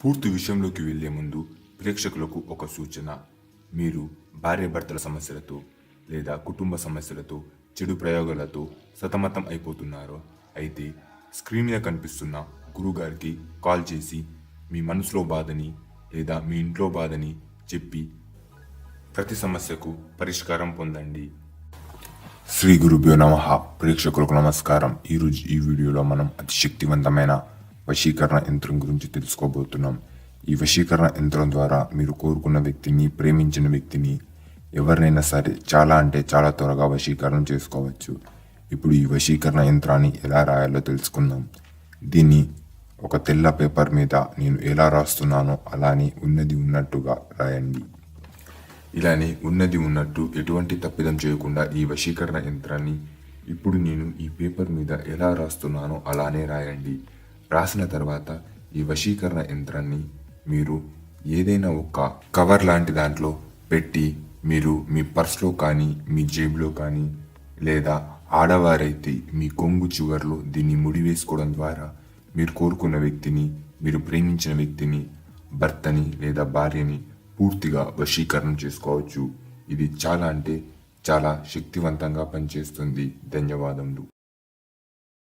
పూర్తి విషయంలోకి వెళ్లే ముందు ప్రేక్షకులకు ఒక సూచన. మీరు భార్యాభర్తల సమస్యలతో లేదా కుటుంబ సమస్యలతో చెడు ప్రయోగాలతో సతమతం అయిపోతున్నారో అయితే స్క్రీన్ మీద కనిపిస్తున్న గురుగారికి కాల్ చేసి మీ మనసులో బాధని లేదా మీ ఇంట్లో బాధని చెప్పి ప్రతి సమస్యకు పరిష్కారం పొందండి. శ్రీ గురుభ్యో నమః. ప్రేక్షకులకు నమస్కారం. ఈరోజు ఈ వీడియోలో మనం అతి శక్తివంతమైన వశీకరణ యంత్రం గురించి తెలుసుకోబోతున్నాం. ఈ వశీకరణ యంత్రం ద్వారా మీరు కోరుకున్న వ్యక్తిని, ప్రేమించిన వ్యక్తిని, ఎవరినైనా సరే చాలా త్వరగా వశీకరణ చేసుకోవచ్చు. ఇప్పుడు ఈ వశీకరణ యంత్రాన్ని ఎలా రాయాలో తెలుసుకుందాం. దీన్ని ఒక తెల్ల పేపర్ మీద నేను ఎలా రాస్తున్నానో అలానే ఉన్నది ఉన్నట్టుగా రాయండి. ఇలానే ఉన్నది ఉన్నట్టు ఎటువంటి తప్పిదం చేయకుండా ఈ వశీకరణ యంత్రాన్ని ఇప్పుడు నేను ఈ పేపర్ మీద ఎలా రాస్తున్నానో అలానే రాయండి. రాసిన తర్వాత ఈ వశీకరణ యంత్రాన్ని మీరు ఏదైనా ఒక కవర్ లాంటి దాంట్లో పెట్టి మీరు మీ పర్స్లో కానీ మీ జేబులో కానీ లేదా ఆడవారైతే మీ కొంగు చివర్లో దీన్ని ముడివేసుకోవడం ద్వారా మీరు కోరుకున్న వ్యక్తిని, మీరు ప్రేమించిన వ్యక్తిని, భర్తని లేదా భార్యని పూర్తిగా వశీకరణం చేసుకోవచ్చు. ఇది చాలా శక్తివంతంగా పనిచేస్తుంది. ధన్యవాదములు.